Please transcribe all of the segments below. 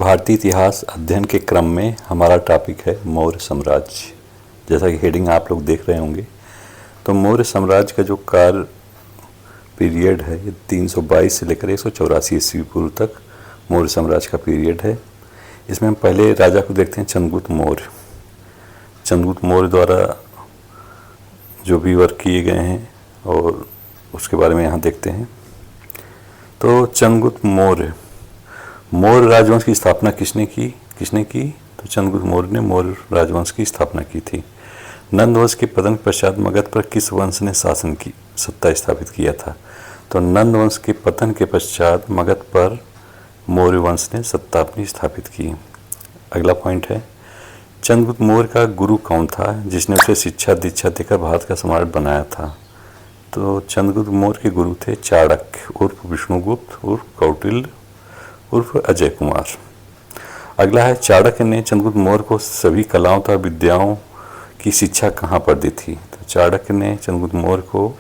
भारतीय इतिहास अध्ययन के क्रम में हमारा टॉपिक है मौर्य साम्राज्य। जैसा कि हेडिंग आप लोग देख रहे होंगे, तो मौर्य साम्राज्य का जो काल पीरियड है ये 322 से लेकर 184 ईस्वी पूर्व तक मौर्य साम्राज्य का पीरियड है। इसमें हम पहले राजा को देखते हैं, चंद्रगुप्त मौर्य। चंद्रगुप्त मौर्य द्वारा जो भी वर्क किए गए हैं और उसके बारे में यहाँ देखते हैं। तो चंद्रगुप्त मौर्य राजवंश की स्थापना किसने की? तो चंद्रगुप्त मौर्य ने मौर्य राजवंश की स्थापना की थी। नंद वंश के पतन के पश्चात मगध पर किस वंश ने शासन की सत्ता स्थापित किया था? तो नंद वंश के पतन के पश्चात मगध पर मौर्य वंश ने सत्ता अपनी स्थापित की। अगला पॉइंट है, चंद्रगुप्त मौर्य का गुरु कौन था जिसने उसे शिक्षा दीक्षा देकर भारत का सम्राट बनाया था? तो चंद्रगुप्त मौर्य के गुरु थे चाणक्य उर्फ विष्णुगुप्त उर्फ कौटिल्य उर्फ अजय कुमार। अगला है, चाणक्य ने चंद्रगुप्त मौर्य को सभी कलाओं तथा विद्याओं की शिक्षा कहाँ पर दी थी? तो चाणक्य ने चंद्रगुप्त मौर्य को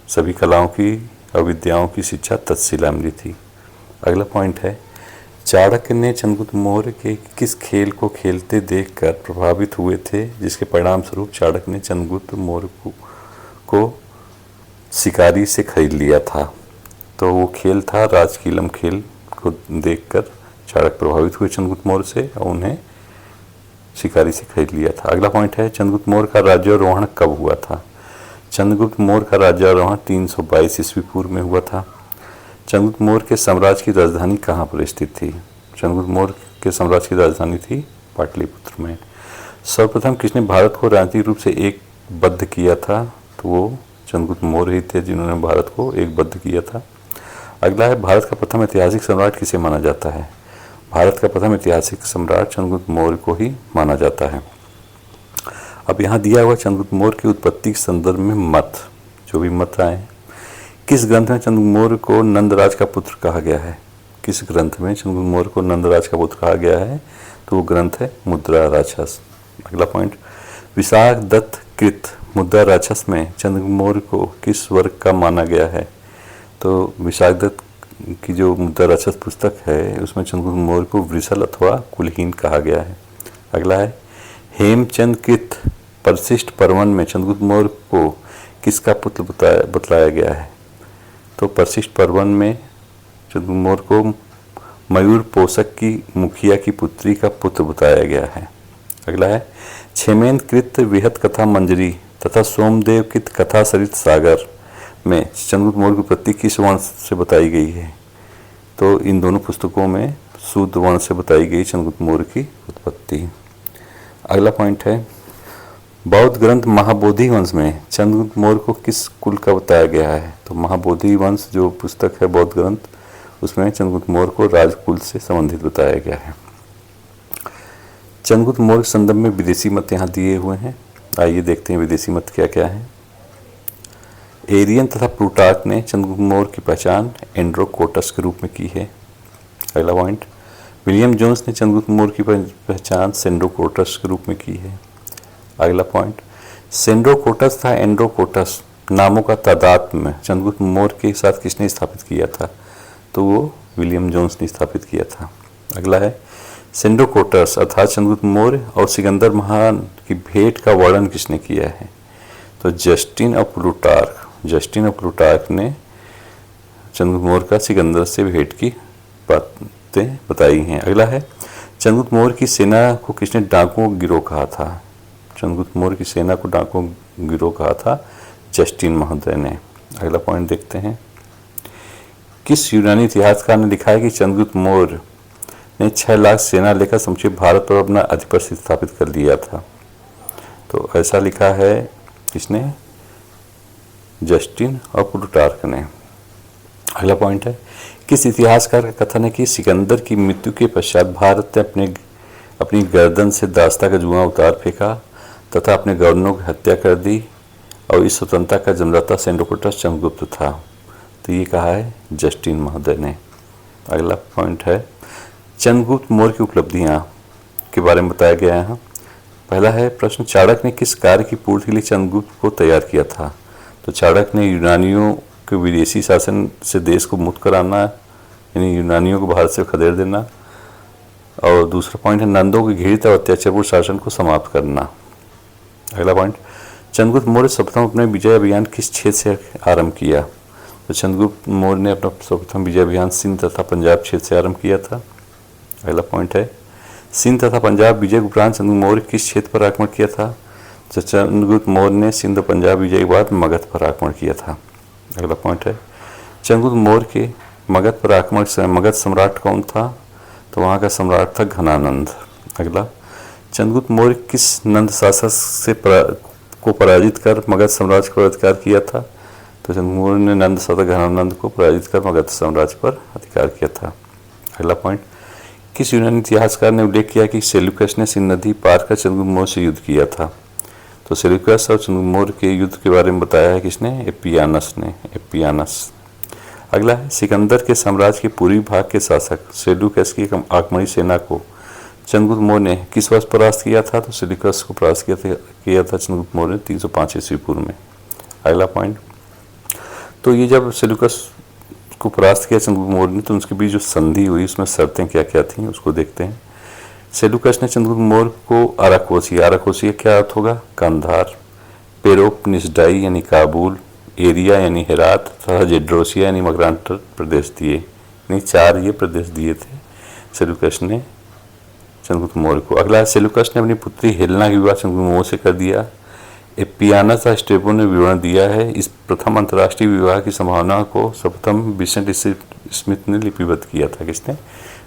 सभी कलाओं की और विद्याओं की शिक्षा तक्षशिला में दी थी। अगला पॉइंट है, चाणक्य ने चंद्रगुप्त मौर्य के किस खेल को खेलते देखकर प्रभावित हुए थे जिसके परिणाम स्वरूप चाणक्य ने चंद्रगुप्त मौर्य को शिकारी से खरीद लिया था? तो वो खेल था राजकीलम खेल को देखकर चाणक्य प्रभावित हुए चंद्रगुप्त मौर्य से और उन्हें शिकारी से खरीद लिया था। अगला पॉइंट है, चंद्रगुप्त मौर्य का राज्यारोहण कब हुआ था? चंद्रगुप्त मौर्य का राज्यारोहण 322 ईस्वी पूर्व में हुआ था। चंद्रगुप्त मौर्य के साम्राज्य की राजधानी कहाँ पर स्थित थी? चंद्रगुप्त मौर्य के साम्राज्य की राजधानी थी पाटलिपुत्र में। सर्वप्रथम किसने भारत को राजनीतिक रूप से एकबद्ध किया था? तो वो चंद्रगुप्त मौर्य ही थे जिन्होंने भारत को एकबद्ध किया था। अगला है, भारत का प्रथम ऐतिहासिक सम्राट किसे माना जाता है? भारत का प्रथम ऐतिहासिक सम्राट चंद्रगुप्त मौर्य को ही माना जाता है। अब यहाँ दिया हुआ चंद्रगुप्त मौर्य की उत्पत्ति के संदर्भ में मत, जो भी मत आए, किस ग्रंथ में चंद्रगुप्त मौर्य को नंदराज का पुत्र कहा गया है? किस ग्रंथ में चंद्रगुप्त मौर्य को नंदराज का पुत्र कहा गया है? तो वो ग्रंथ है मुद्रा राक्षस। अगला पॉइंट, विशाख दत्त कृत मुद्रा राक्षस में चंद्रगुप्त मौर्य को किस वर्ग का माना गया है? तो विशाख दत्त की जो मुद्रा राक्षस पुस्तक है उसमें चंद्रगुप्त मौर्य को वृषल अथवा कुलहीन कहा गया है। अगला है, हेमचंद कृत परिशिष्ट पर्वन में चंद्रगुप्त मौर्य को किसका पुत्र बतलाया गया है? तो परिशिष्ट पर्वन में चंद्रगुप्त मौर्य को मयूर पोषक की मुखिया की पुत्री का पुत्र बताया गया है। अगला है, क्षेमेंद्र कृत विहत कथा मंजरी तथा सोमदेव कृत कथा सरित सागर में चंद्रगुप्त मौर्य की उत्पत्ति किस वंश से बताई गई है? तो इन दोनों पुस्तकों में शूद्र वंश से बताई गई चंद्रगुप्त मौर्य की उत्पत्ति। अगला पॉइंट है, बौद्ध ग्रंथ महाबोधि वंश में चंद्रगुप्त मौर्य को किस कुल का बताया गया है? तो महाबोधि वंश जो पुस्तक है बौद्ध ग्रंथ, उसमें चंद्रगुप्त मौर्य को राजकुल से संबंधित बताया गया है। चंद्रगुप्त मौर्य के संदर्भ में विदेशी मत यहाँ दिए हुए हैं। आइए देखते हैं विदेशी मत क्या क्या है। एरियन तथा प्लूटार्क ने चंद्रगुप्त मौर्य की पहचान एंड्रोकोटस के रूप में की है। अगला पॉइंट, विलियम जोन्स ने चंद्रगुप्त मौर्य की पहचान सेंड्रोकोटस के रूप में की है। अगला पॉइंट, सेंड्रोकोटस तथा एंड्रोकोटस नामों का तादात्म्य चंद्रगुप्त मौर्य के साथ किसने स्थापित किया था? तो वो विलियम जोन्स ने स्थापित किया था। अगला है, सेंड्रोकोटस अर्थात चंद्रगुप्त मौर्य और सिकंदर महान की भेंट का वर्णन किसने किया है? तो जस्टिन और प्लूटार्क ने चंद्रगुप्त मौर्य का सिकंदर से भेंट की बातें बताई हैं। अगला है, चंद्रगुप्त मौर्य की सेना को किसने डाकुओं गिरोह कहा था? चंद्रगुप्त मौर्य की सेना को डाकुओं गिरोह कहा था जस्टिन महोदय ने। अगला पॉइंट देखते हैं, किस यूनानी इतिहासकार ने लिखा है कि चंद्रगुप्त मौर्य ने 6 लाख सेना लेकर समूचे भारत पर अपना आधिपत्य स्थापित कर लिया था? तो ऐसा लिखा है किसने? जस्टिन और प्लूटार्क ने। अगला पॉइंट है, किस इतिहासकार का कथन है कि सिकंदर की मृत्यु के पश्चात भारत ने अपनी गर्दन से दास्ता का जुआ उतार फेंका तथा अपने गवर्नरों की हत्या कर दी और इस स्वतंत्रता का जन्मदाता सेंड्रोकोटस चंद्रगुप्त था? तो ये कहा है जस्टिन महोदय ने। अगला पॉइंट है, चंद्रगुप्त मौर्य की उपलब्धियां के बारे में बताया गया है यहाँ। पहला है प्रश्न, चाणक्य ने किस कार्य की पूर्ति के लिए चंद्रगुप्त को तैयार किया था? तो चाणक्य ने यूनानियों के विदेशी शासन से देश को मुक्त कराना, यानी यूनानियों को भारत से खदेड़ देना और दूसरा पॉइंट है नंदों के घृणित और अत्याचारपूर्ण शासन को समाप्त करना। अगला पॉइंट, चंद्रगुप्त मौर्य सर्वप्रथम अपने विजय अभियान किस क्षेत्र से आरंभ किया? तो चंद्रगुप्त मौर्य ने अपना सर्वप्रथम विजय अभियान सिंध तथा पंजाब क्षेत्र से आरंभ किया था। अगला पॉइंट है, सिंध तथा पंजाब विजय के उपरांत चंद्रगुप्त मौर्य किस क्षेत्र पर आक्रमण किया था? तो चंद्रगुप्त मौर्य ने सिंध और पंजाब विजय के बाद मगध पर आक्रमण किया था। अगला पॉइंट है, चंद्रगुप्त मौर्य के मगध पर आक्रमण से मगध सम्राट कौन था? तो वहाँ का सम्राट था घनानंद। अगला, चंद्रगुप्त मौर्य किस नंद शासक से को पराजित कर मगध साम्राज्य पर अधिकार किया था? तो चंद्रगुप्त मौर्य ने नंद शासक घनानंद को पराजित कर मगध साम्राज्य पर अधिकार किया था। अगला पॉइंट, किस यूनानी इतिहासकार ने उल्लेख किया कि सेल्यूकस ने सिंध नदी पार कर चंद्रगुप्त मौर्य से युद्ध किया था? तो सेल्यूकस और चंद्रगुप्त मौर्य के युद्ध के बारे में बताया है किसने? एपियानस ने। एपियानस। अगला है, सिकंदर के साम्राज्य के पूर्वी भाग के शासक सेल्यूकस की आक्रमणी सेना को चंद्रगुप्त मौर्य ने किस वर्ष परास्त किया था? तो सेल्यूकस को परास्त किया था चंद्रगुप्त मौर्य ने 305 ईस्वी पूर्व में। अगला पॉइंट, तो ये जब सेल्यूकस को परास्त किया चंद्रगुप्त मौर्य ने तो उसके बीच जो संधि हुई उसमें शर्तें क्या क्या थी उसको देखते हैं। सेल्यूकस ने चंद्रगुप्त मौर्य को आराकोसिया क्या अर्थ होगा? कंधार, पेरोपनिसडाई यानी काबुल, एरिया यानी हेरात तथा जेड्रोसिया यानी मकरांटर प्रदेश दिए, यानी 4 ये प्रदेश दिए थे सेल्यूकस ने चंद्रगुप्त मौर्य को। अगला, सेल्यूकस ने अपनी पुत्री हेलेना का विवाह चंद्रगुप्त मौर्य से कर दिया। एपियानस और स्ट्रेबो ने विवरण दिया है। इस प्रथम अंतर्राष्ट्रीय विवाह की संभावना को सर्वप्रथम विंसेंट स्मिथ ने लिपिबद्ध किया था। किसने?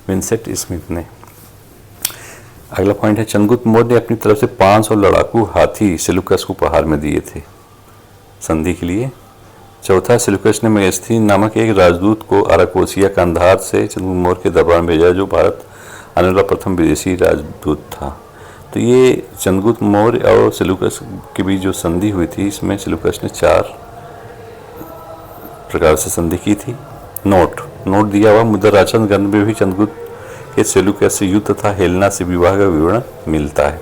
विंसेंट स्मिथ ने। अगला पॉइंट है, चंद्रगुप्त मौर्य ने अपनी तरफ से 500 लड़ाकू हाथी सेल्यूकस को उपहार में दिए थे संधि के लिए। चौथा, सेल्यूकस ने मेगस्थीन नामक एक राजदूत को आराकोसिया कंधार से चंद्रगुप्त मौर्य के दरबार में भेजा जो भारत आने वाला प्रथम विदेशी राजदूत था। तो ये चंद्रगुप्त मौर्य और सेल्यूकस के बीच जो संधि हुई थी इसमें सेल्यूकस ने 4 प्रकार से संधि की थी। नोट दिया हुआ मुद्राराचन ग्रंथ में भी चंद्रगुप्त के सेल्यूकस से युद्ध तथा हेलेना से विवाह का विवरण मिलता है।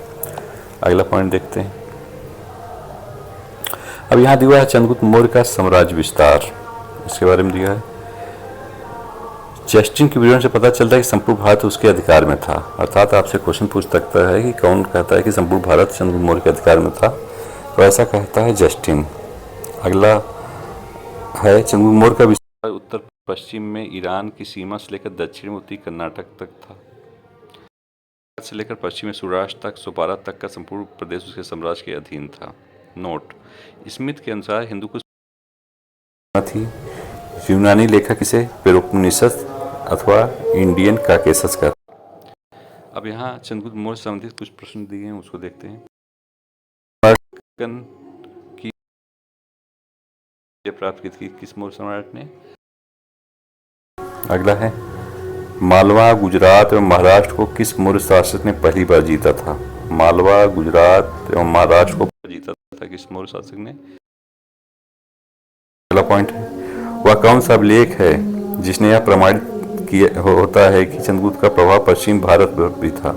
अगला पॉइंट देखते हैं। अब यहाँ दिया है चंद्रगुप्त मौर्य का साम्राज्य विस्तार, इसके बारे में दिया है। जस्टिन के विवरण से पता चलता है कि संपूर्ण भारत उसके अधिकार में था। अर्थात आपसे क्वेश्चन पूछ सकता है कि कौन कहता है कि संपूर्ण भारत चंद्रगुप्त मौर्य के अधिकार में था? तो ऐसा कहता है जस्टिन। अगला है, चंद्रगुप्त मौर्य का विस्तार उत्तर पश्चिम में ईरान की सीमा से लेकर दक्षिण में उत्तरी कर्नाटक तक था। से लेकर पश्चिम में सौराष्ट्र तक, सोपारा तक का संपूर्ण प्रदेश उसके साम्राज्य के अधीन था। नोट, स्मिथ के अनुसार हिंदू कुश थी। यूनानी लेखक इसे पेरोपनिसस अथवा इंडियन काकेसस का। अब यहाँ चंद्रगुप्त मौर्य से संबंधित कुछ प्रश्न दिए हैं उसको देखते हैं। की प्राप्त की थी किस मौर्य सम्राट ने? अगला है, मालवा, गुजरात एवं महाराष्ट्र को किस मौर्य शासक ने पहली बार जीता था? मालवा, गुजरात एवं महाराष्ट्र को जीता था किस मौर्य शासक ने? अगला पॉइंट है, वह कौन सा अभिलेख है जिसने यह प्रमाणित किया होता है कि चंद्रगुप्त का प्रभाव पश्चिम भारत पर भी था?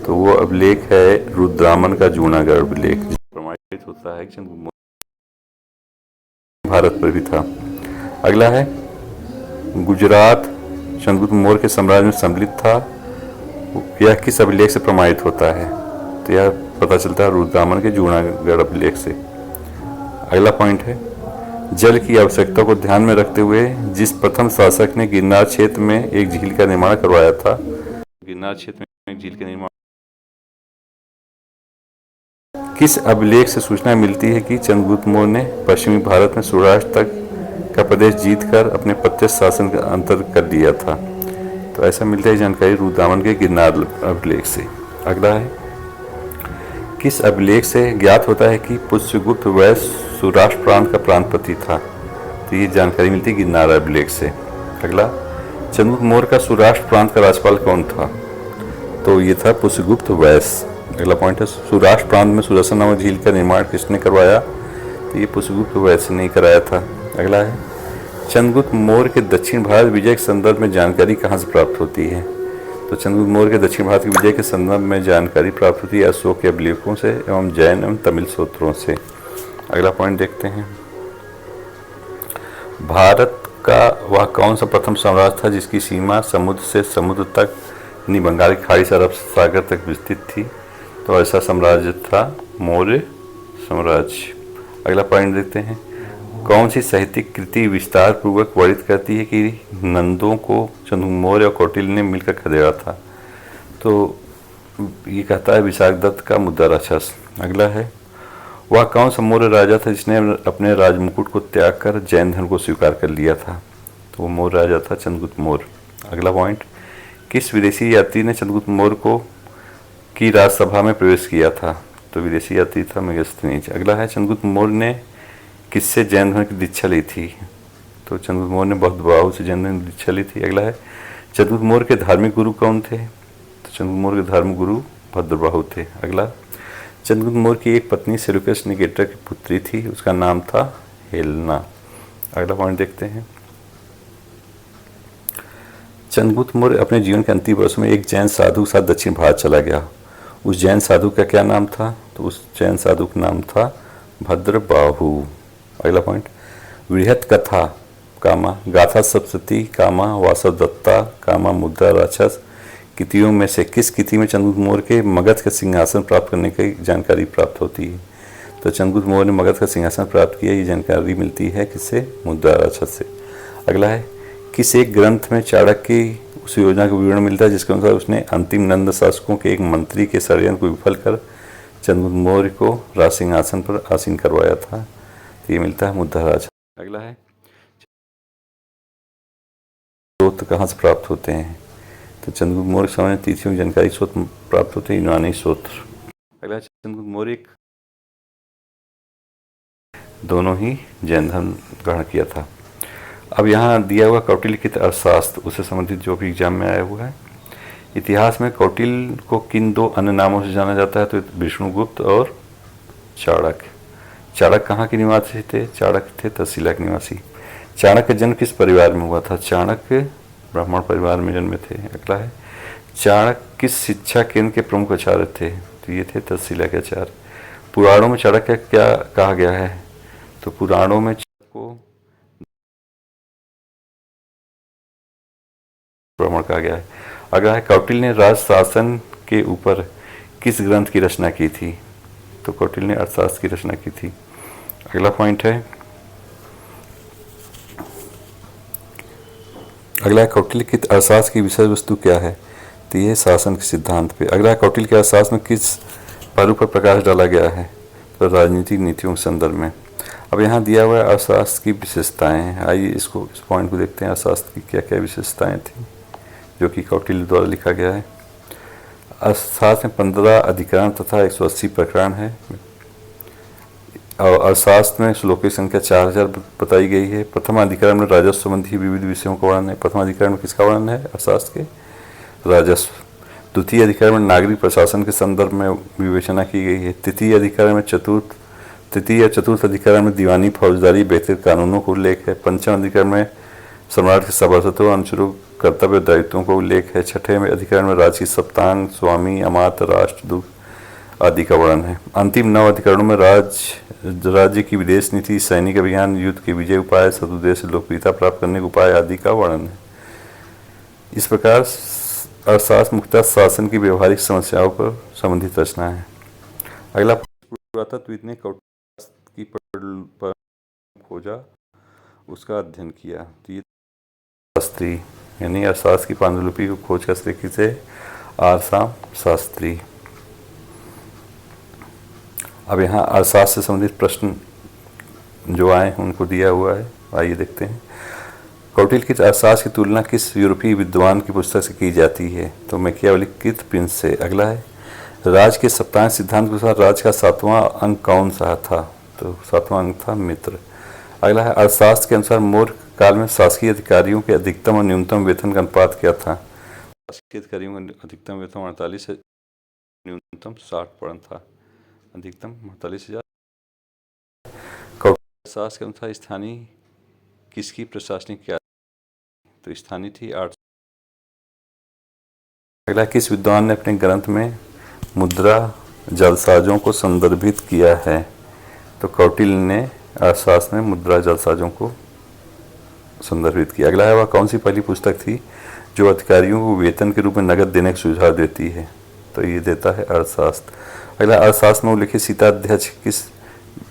तो वो अभिलेख है रुद्रामन का जूनागढ़ अभिलेख, जिससे प्रमाणित होता है कि चंद्रगुप्त भारत पर भी था। अगला है, गुजरात चंद्रगुप्त मौर्य के साम्राज्य में सम्मिलित था, यह किस अभिलेख से प्रमाणित होता है? तो यह पता चलता है रुद्रामन के जूनागढ़ अभिलेख से। अगला पॉइंट है, जल की आवश्यकता को ध्यान में रखते हुए जिस प्रथम शासक ने गिरनार क्षेत्र में एक झील का निर्माण करवाया था, गिरनार क्षेत्र में एक झील का निर्माण किस अभिलेख से सूचना मिलती है कि चंद्रगुप्त मौर्य ने पश्चिमी भारत में सौराष्ट्र तक का प्रदेश जीतकर अपने प्रत्यक्ष शासन का अंतर कर लिया था? तो ऐसा मिलता है जानकारी रुद्रामन के गिरनार अभिलेख से। अगला है, किस अभिलेख से ज्ञात होता है कि पुष्यगुप्त वैश्य सौराष्ट्र प्रांत का प्रांतपति था? तो ये जानकारी मिलती है गिरनार अभिलेख से। अगला, चंद्रगुप्त मौर्य का सौराष्ट्र प्रांत का राज्यपाल कौन था? तो ये था पुष्यगुप्त वैश्य। अगला पॉइंट है, सौराष्ट्र प्रांत में सुदर्शन नामक झील का निर्माण किसने करवाया? तो ये पुष्यगुप्त वैश्य ने कराया था। अगला है, चंद्रगुप्त मौर्य के दक्षिण भारत विजय के संदर्भ में जानकारी कहाँ से प्राप्त होती है? तो चंद्रगुप्त मौर्य के दक्षिण भारत की विजय के संदर्भ में जानकारी प्राप्त होती है अशोक के अभिलेखों से एवं जैन एवं तमिल सूत्रों से। अगला पॉइंट देखते हैं, भारत का वह कौन सा प्रथम साम्राज्य था जिसकी सीमा समुद्र से समुद्र तक यानी बंगाल की खाड़ी से अरब सागर तक विस्तृत थी। तो ऐसा साम्राज्य था मौर्य साम्राज्य। अगला पॉइंट देखते हैं, कौन सी साहित्यिक कृति विस्तार पूर्वक वर्णित करती है कि नंदों को चंद्रगुप्त मौर्य और कौटिल्य ने मिलकर खदेड़ा था। तो ये कहता है विशाख दत्त का मुद्दा राक्षस। अगला है, वह कौन सा मौर्य राजा था जिसने अपने राजमुकुट को त्याग कर जैन धर्म को स्वीकार कर लिया था। तो वो मौर्य राजा था चंद्रगुप्त मौर्य। अगला पॉइंट, किस विदेशी यात्री ने चंद्रगुप्त मौर्य को की राजसभा में प्रवेश किया था। तो विदेशी यात्री था मेगास्थनीज। अगला है, चंद्रगुप्त मौर्य ने किससे जैन धर्म की दीक्षा ली थी। तो चंद्रगुप्त मौर्य ने भद्रबाहु से जैन धर्म की दीक्षा ली थी। अगला है, चंद्रगुप्त मौर्य के धार्मिक गुरु कौन थे। तो चंद्रगुप्त मौर्य के धार्मिक गुरु भद्रबाहु थे। अगला, चंद्रगुप्त मौर्य की एक पत्नी सेल्यूकस निकेटर की पुत्री थी, उसका नाम था हेलेना। अगला पॉइंट देखते हैं, चंद्रगुप्त मौर्य अपने जीवन के अंतिम वर्षों में एक जैन साधु के साथ दक्षिण भारत चला गया। उस जैन साधु का क्या नाम था। तो उस जैन साधु का नाम था भद्रबाहु। अगला पॉइंट, वृहत कथा कामा गाथा सप्तशती कामा वासवदत्ता कामा मुद्रा राक्षस कृतियों में से किस कृति में चंद्रगुप्त मौर्य के मगध का सिंहासन प्राप्त करने की जानकारी प्राप्त होती है। तो चंद्रगुप्त मौर्य ने मगध का सिंहासन प्राप्त किया, ये जानकारी मिलती है किससे, मुद्रा राक्षस से। अगला है, किस एक ग्रंथ में चाणक्य की उस योजना का विवरण मिलता है जिसके अनुसार उसने अंतिम नंद शासकों के एक मंत्री के षड्यंत्र को विफल कर चंद्रगुप्त मौर्य को राज सिंहासन पर आसीन करवाया था। तो ये मिलता है मुद्रा राक्षस। अगला है, स्रोत कहाँ से प्राप्त होते हैं। तो चंद्रगुप्त मौर्य समय तिथियों की जानकारी स्रोत प्राप्त होते हैं यूनानी स्रोत। अगला, चंद्रगुप्त मौर्य दोनों ही जैन धर्म ग्रहण किया था। अब यहाँ दिया हुआ कौटिल्य के अर्थशास्त्र उससे संबंधित जो भी एग्जाम में आया हुआ है। इतिहास में कौटिल्य को किन दो अन्य नामों से जाना जाता है। तो विष्णुगुप्त और चाणक्य। चाणक्य कहाँ के निवासी थे। चाणक्य थे तक्षशिला के निवासी। चाणक्य का जन्म किस परिवार में हुआ था। चाणक्य ब्राह्मण परिवार में जन्मे थे। अगला है, चाणक्य किस शिक्षा केंद्र के प्रमुख आचार्य थे। तो ये थे तक्षशिला के आचार्य। पुराणों में चाणक्य क्या कहा गया है। तो पुराणों में को ब्राह्मण कहा गया है। अगला है, कौटिल्य ने राज शासन के ऊपर किस ग्रंथ की रचना की थी। तो कौटिल्य ने अर्थशास्त्र की रचना की थी। अगला पॉइंट है, अगला है, कौटिल्य की अर्थशास्त्र की विषय वस्तु क्या है। तो ये शासन के सिद्धांत पे। अगला है, कौटिल्य के अर्थशास्त्र में किस पहलू पर प्रकाश डाला गया है। तो राजनीतिक नीतियों के संदर्भ में। अब यहाँ दिया हुआ है अर्थशास्त्र की विशेषताएं हैं। आइए इस पॉइंट को देखते हैं, अर्थशास्त्र की क्या क्या विशेषताएं थी जो कि कौटिल्य द्वारा लिखा गया है। अर्थशास्त्र में 15 अधिकरण तथा 180 प्रकरण है। और अर्थशास्त्र में श्लोकों की संख्या 4000 बताई गई है। प्रथम अधिकरण में राजस्व संबंधी विविध विषयों का वर्णन है। प्रथम अधिकरण में किसका वर्णन है, अर्थशास्त्र के राजस्व। द्वितीय अधिकरण में नागरिक प्रशासन के संदर्भ में विवेचना की गई है। तृतीय अधिकरण में तृतीय चतुर्थ अधिकरण में दीवानी फौजदारी व्यक्तिगत कानूनों को उल्लेख है। पंचम अधिकरण में सम्राट के सभासदों अनुचरों कर्तव्य दायित्वों को उल्लेख है। छठे में अधिकरण में राज्य की सप्तांग स्वामी अमात्य राष्ट्रदूत आदि का वर्णन है। अंतिम 9 अधिकरणों में राज्य की विदेश नीति, सैनिक अभियान, युद्ध के विजय उपाय, शत्रुदेश से लोकप्रियता प्राप्त करने के उपाय आदि का वर्णन है। इस प्रकार अर्थशास्त्र मुख्यतः शासन की व्यवहारिक समस्याओं पर संबंधित रचना है। अगला, पुरातत्वविद ने कौटिल्य की पर खोजा, उसका अध्ययन किया। तो ये शास्त्री यानी अर्थशास्त्र की पांडुलिपि को खोज का श्रेय किसे, आरसाम शास्त्री। अब यहाँ अर्थशास्त्र से संबंधित प्रश्न जो आए हैं उनको दिया हुआ है, आइए देखते हैं। कौटिल्य की अर्थशास्त्र की तुलना किस यूरोपीय विद्वान की पुस्तक से की जाती है। तो मैकियावेली कृत प्रिंस से। अगला है, राज के सप्तांग सिद्धांत के अनुसार राज का 7वां अंक कौन सा था। तो 7वां अंक था मित्र। अगला है, अर्थशास्त्र के अनुसार मौर्य काल में शासकीय अधिकारियों के अधिकतम और न्यूनतम वेतन का अनुपात क्या था। शासकीय अधिकारियों का अधिकतम वेतन 48 है, न्यूनतम 60 पर्ण था, अधिकतम 48,000। अर्थशास्त्र के अनुसार स्थानीय किसकी प्रशासनिक क्या। तो स्थानीय थी 8। अगला, किस विद्वान ने अपने ग्रंथ में मुद्रा जालसाजों को संदर्भित किया है। तो कौटिल्य ने अर्थशास्त्र में मुद्रा जालसाजों को संदर्भित किया। अगला है, वह कौन सी पहली पुस्तक थी जो अधिकारियों को वेतन के रूप में नगद देने का सुझाव देती है। तो ये देता है अर्थशास्त्र। अगला, अर्थशास्त्र में उल्लिखित सीता अध्यक्ष किस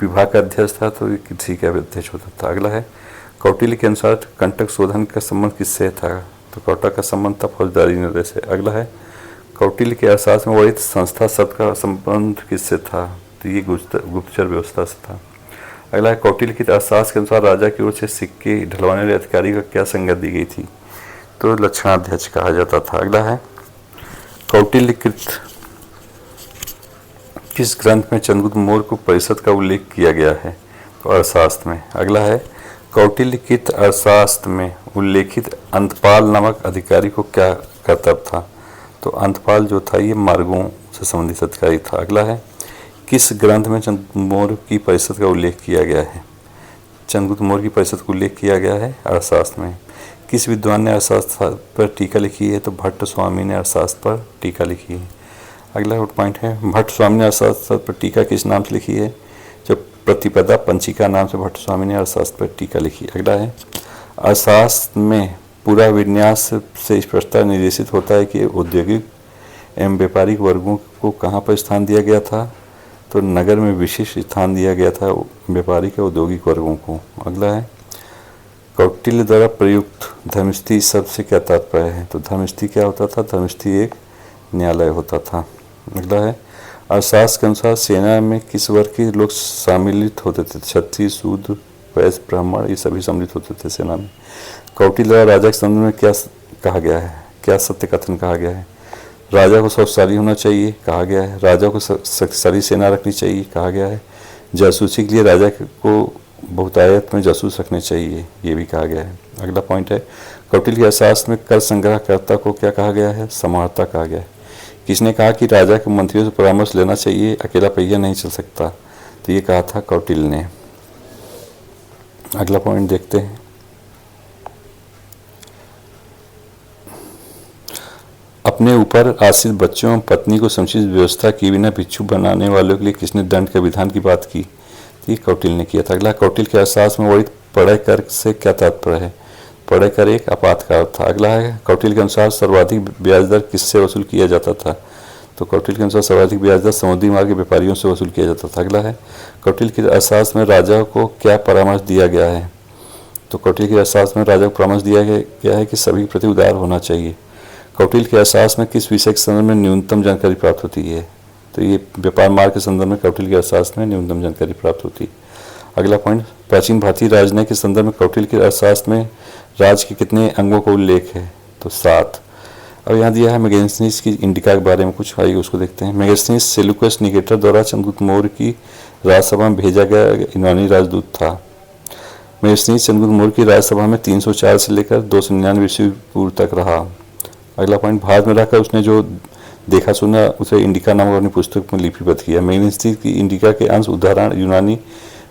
विभाग का अध्यक्ष था? तो ये कृषि का अध्यक्ष होता था। अगला है, कौटिल्य के अनुसार कंटक शोधन का संबंध किससे था? तो कौटक का संबंध था फौजदारी निर्णय से। अगला है, कौटिल्य के अर्थशास्त्र में वर्णित संस्था शब्द का संबंध किससे था? तो ये गुप्तचर व्यवस्था से था। अगला है, कौटिल्य के अर्थशास्त्र के अनुसार राजा की ओर से सिक्के ढलवाने वाले अधिकारी को क्या संज्ञा दी गई थी? तो लक्षणाध्यक्ष कहा जाता था। अगला है, कौटिल्यकृत किस ग्रंथ में चंद्रगुप्त मौर्य को परिषद का उल्लेख किया गया है? तो अर्थशास्त्र में। अगला है, कौटिल्यकृत अर्थशास्त्र में उल्लेखित अंतपाल नामक अधिकारी को क्या कर्तव्य था? तो अंतपाल जो था ये मार्गों से संबंधित अधिकारी था। अगला है, किस ग्रंथ में चंद्रगुप्त मौर्य की परिषद का उल्लेख किया गया है? चंद्रगुप्त मौर्य की परिषद का उल्लेख किया गया है अर्थशास्त्र में। किस विद्वान ने अर्थशास्त्र पर टीका लिखी है? तो भट्ट स्वामी ने अर्थशास्त्र पर टीका लिखी है। अगला पॉइंट है, भट्ट स्वामी ने अर्थशास्त्र पर टीका किस नाम से लिखी है? जो प्रतिपदा पंचिका नाम से भट्ट स्वामी ने अर्थशास्त्र पर टीका लिखी। अगला है, अर्थशास्त्र में पूरा विन्यास से स्पष्टता निर्देशित होता है कि औद्योगिक एवं व्यापारिक वर्गों को कहाँ पर स्थान दिया गया था? तो नगर में विशेष स्थान दिया गया था व्यापारिक और औद्योगिक वर्गों को। अगला है, कौटिल्य द्वारा प्रयुक्त धर्मस्थी शब्द से क्या तात्पर्य है? तो धर्मस्थी क्या होता था? धर्मस्थी एक न्यायालय होता था। अगला है, अर्थशास्त्र के अनुसार सेना में किस वर्ग के लोग सम्मिलित होते थे? क्षत्रिय, शूद्र, वैश्य, ब्राह्मण, ये सभी सम्मिलित होते थे सेना में। कौटिल्य द्वारा राजा के संबंध में क्या कहा गया है? क्या सत्य कथन कहा गया है? राजा को शक्तिशाली होना चाहिए कहा गया है। राजा को शक्तिशाली सेना रखनी चाहिए कहा गया है। जासूसी के लिए राजा को बहुतायत में जासूस रखने चाहिए ये भी कहा गया है। अगला पॉइंट है, कौटिल्य के अर्थशास्त्र में कर संग्रहकर्ता को क्या कहा गया है? समाहर्ता कहा गया है। किसने कहा कि राजा के मंत्रियों से परामर्श लेना चाहिए, अकेला पहिया नहीं चल सकता? तो ये कहा था कौटिल्य ने। अगला पॉइंट देखते हैं, अपने ऊपर आश्रित बच्चों एवं पत्नी को समुचित व्यवस्था किए बिना भिक्षु बनाने वालों के लिए किसने दंड के विधान की बात की? ये कौटिल्य ने किया था। अगला, कौटिल्य के अर्थशास्त्र में वर्णित पढ़य कर से क्या तात्पर्य है? पढ़य कर एक आपातकाल था। अगला है, कौटिल्य के अनुसार सर्वाधिक ब्याज दर किससे वसूल किया जाता था? तो कौटिल्य के अनुसार सर्वाधिक ब्याज दर समुद्री मार्ग के व्यापारियों से वसूल किया जाता था। अगला है, कौटिल्य के अर्थशास्त्र में राजा को क्या परामर्श दिया गया है? तो कौटिल्य के अर्थशास्त्र में राजा को परामर्श दिया गया है कि सभी के प्रति उदार होना चाहिए। कौटिल्य के अर्थशास्त्र में किस विषय के संदर्भ में न्यूनतम जानकारी प्राप्त होती है? तो ये व्यापार मार्ग के संदर्भ में कौटिल्य के अर्थशास्त्र में न्यूनतम जानकारी प्राप्त होती है। अगला पॉइंट, प्राचीन भारतीय राजनय के संदर्भ में कौटिल्य के अर्थशास्त्र में राज के कितने अंगों का उल्लेख है? तो 7। अब यहाँ दिया है मेगास्थनीज की इंडिका के बारे में कुछ, आइए उसको देखते हैं। मेगास्थनीज सेल्यूकस निकेटर द्वारा चंद्रगुप्त मौर्य की राजसभा में भेजा गया यूनानी राजदूत था। मेगास्थनीज चंद्रगुप्त मौर्य की राजसभा में 304 से लेकर 299 ईस्वी पूर्व तक रहा। अगला पॉइंट, भारत में रहकर उसने जो देखा सुना उसे इंडिका नामक अपनी पुस्तक में लिपिबद्ध किया। मेगास्थनीज की इंडिका के अंश उदाहरण यूनानी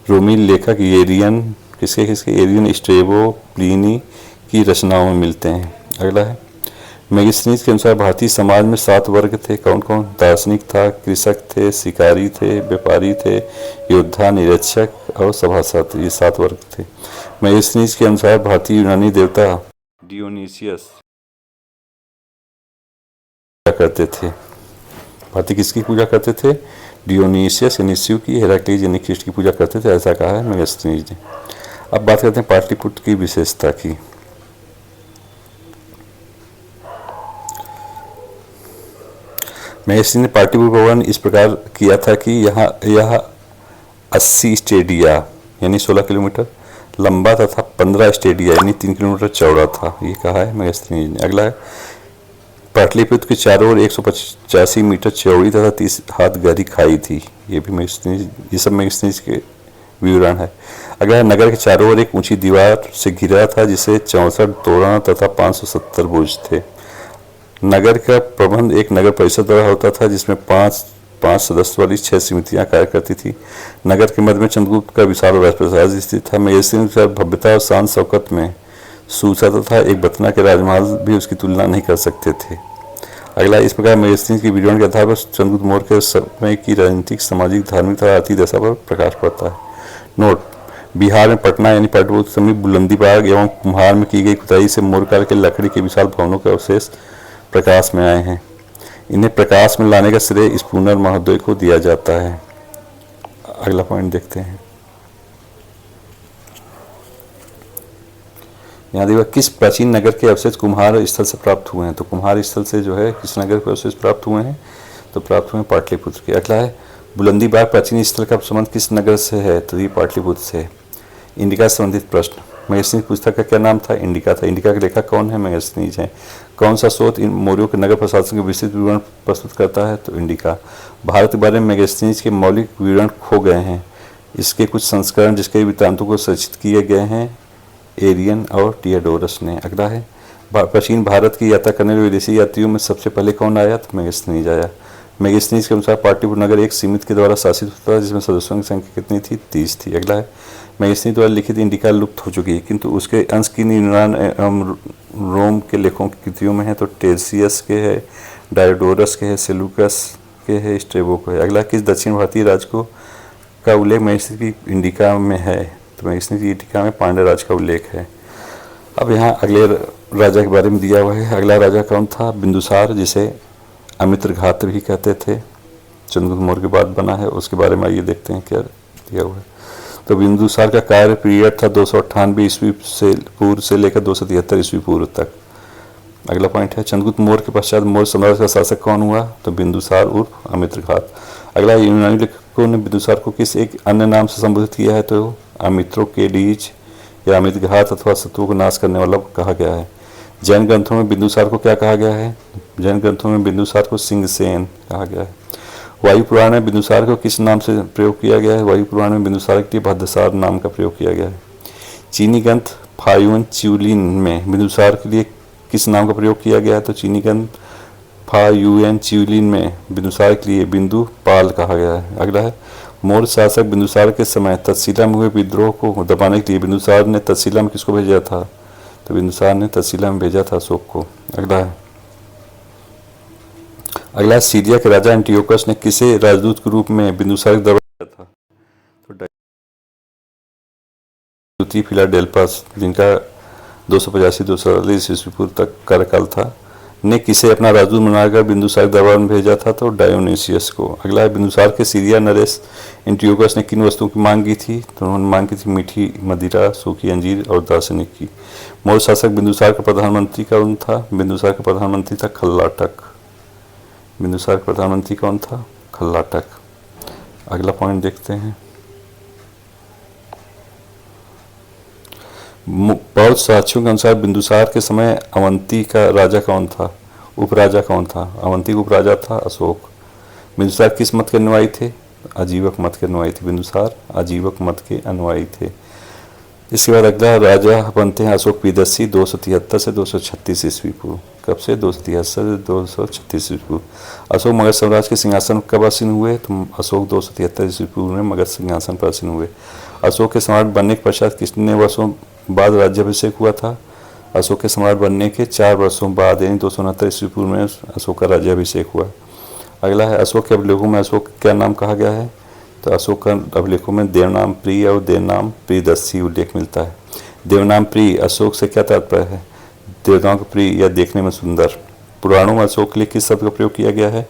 रोमी लेखक एरियन एरियन, स्ट्रेबो, प्लिनी की रचनाओं में मिलते हैं। अगला है, मेगास्थनीज के अनुसार भारतीय समाज में 7 वर्ग थे। कौन कौन? दार्शनिक था, कृषक थे, शिकारी थे, व्यापारी थे, योद्धा, निरीक्षक और सभासद, ये 7 वर्ग थे। मेगास्थनीज के अनुसार भारतीय यूनानी देवता डियोनीसियस करते थे। भारतीय किसकी पूजा करते थे? डियोनीसियस यानी शिव की, हेराक्लीज यानी कृष्ण की पूजा करते थे, ऐसा कहा है मेगास्थनीज ने। अब बात करते हैं पाटलिपुत्र की विशेषता की। मेगास्थनीज ने पाटलिपुत्र भवन इस प्रकार किया था कि यह 80 स्टेडिया यानी 16 किलोमीटर लंबा तथा 15 स्टेडिया यानी 3 किलोमीटर चौड़ा था, ये कहा है मेगास्थनीज ने। अगला है, पाटलिपुत्र के चारों ओर 185 मीटर चौड़ी तथा 30 हाथ गहरी खाई थी, ये भी मेगास्थनीज, ये सब मेगास्थनीज के विवरण है। अगला, नगर के चारों ओर एक ऊंची दीवार से घिरा था जिसे 64 तोरण तथा 570 बुर्ज थे। नगर का प्रबंध एक नगर परिषद द्वारा होता था जिसमें 5 सदस्य वाली 6 समितियां कार्य करती थी। नगर के मध्य में चंद्रगुप्त का विशाल राजप्रासाद स्थित था। मेगास्थनीज के भव्यता और शान शौकत में सूसा तथा एक बतना के राजमहल भी उसकी तुलना नहीं कर सकते थे। अगला, इस प्रकार मेगास्थनीज के विवरण के आधार पर चंद्रगुप्त मौर्य के समय की राजनीतिक, सामाजिक, धार्मिक तथा आर्थिक दशा पर प्रकाश पड़ता है। नोट, बिहार में पटना यानी पाटलिपुत्र समीप बुलंदीबाग एवं कुम्हार में की गई खुदाई से मौर्यकाल के लकड़ी के विशाल भवनों के अवशेष प्रकाश में आए हैं। इन्हें प्रकाश में लाने का श्रेय स्पूनर महोदय को दिया जाता है। अगला पॉइंट देखते हैं। यहाँ देखिए किस प्राचीन नगर के अवशेष कुम्हार स्थल से प्राप्त हुए हैं। तो कुम्हार स्थल से जो है किस नगर के अवशेष प्राप्त हुए हैं, तो प्राप्त हुए पाटलिपुत्र के। अगला है बुलंदीबाग प्राचीन स्थल का संबंध किस नगर से है, तो ये पाटलिपुत्र से। इंडिका से संबंधित प्रश्न। मेगस्थनीज पुस्तक का क्या नाम था, इंडिका था। इंडिका के लेखक कौन है, मेगस्थनीज है। कौन सा स्रोत इन मौर्यों के नगर प्रशासन के विस्तृत विवरण प्रस्तुत करता है, तो इंडिका। भारत के बारे में मेगस्थनीज के मौलिक विवरण खो गए हैं। इसके कुछ संस्करण जिसके वृत्तांतों को संरक्षित किए गए हैं एरियन और टियाडोरस ने। अगला है प्राचीन भारत की यात्रा करने वाले विदेशी यात्रियों में सबसे पहले कौन आया, तो मेगस्थनीज आया। मेगस्थनीज के अनुसार पाटलिपुत्र नगर एक सीमित के द्वारा शासित होता था जिसमें सदस्यों की संख्या कितनी थी, 30 थी। अगला है मेगस्थनीज द्वारा लिखित इंडिका लुप्त हो चुकी है किंतु उसके अंश की यूनान एवं रोम के लेखों की कृतियों में है, तो टेल्सियस के है, डायोडोरस के है, सेलुकस के है, स्ट्रेबो के है। अगला किस दक्षिण भारतीय राज्य को का उल्लेख मेगस्थनीज की इंडिका में है, तो मेगस्थनीज की इंडिका में पांड्य राज्य का उल्लेख है। अब यहाँ अगले राजा के बारे में दिया हुआ है। अगला राजा कौन था, बिंदुसार, जिसे अमित्रघात भी कहते थे, चंद्रगुप्त मौर्य के बाद बना है। उसके बारे में आइए देखते हैं क्या दिया हुआ है। तो बिंदुसार का कार्य पीरियड था 298 ईस्वी से पूर्व से लेकर 273 ईस्वी पूर्व तक। अगला पॉइंट है चंद्रगुप्त मौर्य के पश्चात मौर्य साम्राज्य का शासक कौन हुआ, तो बिंदुसार उर्फ अमित्रघात। अगला यूनानी लेखकों ने बिंदुसार को किस एक अन्य नाम से संबोधित किया है, तो अमित्रोकेडीज या अमितघात अथवा शत्रुओं को नाश करने वाला कहा गया है। जैन ग्रंथों में बिंदुसार को क्या कहा गया है, जैन ग्रंथों में बिंदुसार को सिंहसेन कहा गया है। वायु पुराण में बिंदुसार को किस नाम से प्रयोग किया गया है, वायु पुराण में बिंदुसार के लिए भद्रसार नाम का प्रयोग किया गया है। चीनी ग्रंथ फायुन च्यूलिन में बिंदुसार के लिए किस नाम का प्रयोग किया गया है, तो चीनी ग्रंथ फायुन च्यूलिन में बिंदुसार के लिए बिंदु पाल कहा गया है। अगला है मौर्य शासक बिंदुसार के समय तक्षशिला में हुए विद्रोह को दबाने के लिए बिंदुसार ने तक्षशिला में किसको भेजा था, तो बिंदुसार ने तक्षशिला में भेजा था अशोक को। अगला सीरिया के राजा एंटियोकस ने किसे राजदूत के रूप में बिंदुसार के दरबार किया था, तो फिलाडेल्फस, जिनका 285-240 ईस्वी पूर्व तक कार्यकाल था, ने किसे अपना राजदूत बनाकर बिंदुसार के दरबार में भेजा था, तो डायोनिसियस को। अगला है बिंदुसार के सीरिया नरेश एंटियोकस ने किन वस्तुओं की मांग की थी, तो उन्होंने मांग की थी मीठी मदिरा, सूखी अंजीर और दार्शनिक की। मौर्य शासक बिंदुसार का प्रधानमंत्री कौन था, बिंदुसार का प्रधानमंत्री था खल्लाटक। बिंदुसार का प्रधानमंत्री कौन था, खल्लाटक। अगला पॉइंट देखते हैं। बहुत साक्ष्यों के अनुसार बिंदुसार के समय अवंती का राजा कौन था, उपराजा कौन था, अवंती का उपराजा था अशोक। बिंदुसार किस मत के अनुयायी थे, आजीवक मत के अनुयायी थे। बिंदुसार आजीवक मत के अनुयायी थे। इसके बाद अगला राजा बनते हैं अशोक पीदस्सी 273 से 236 ईस्वी पूर्व। कब से, 273 से 236 ईस्वी पूर्व। अशोक मगध साम्राज्य के सिंहासन कब आसीन हुए, तो अशोक 273 ईस्वी पूर्व में मगध सिंहासन पर आसीन हुए। अशोक के सम्राट बनने के पश्चात कितने वर्षों बाद राज्याभिषेक हुआ था, अशोक के सम्राट बनने के 4 वर्षों बाद यानी 269 ईस्वी पूर्व में अशोक का राज्याभिषेक हुआ। अगला है अशोक के अभिलेखों में अशोक क्या नाम कहा गया है, तो अशोक का अभिलेखों में देवनाम प्रिय और देवनाम प्रियदर्शी उल्लेख मिलता है। देवनाम प्रिय अशोक से क्या तात्पर्य है, देवताओं का प्रिय या देखने में सुंदर। पुराणों में अशोक के लिए किस शब्द का प्रयोग किया गया है,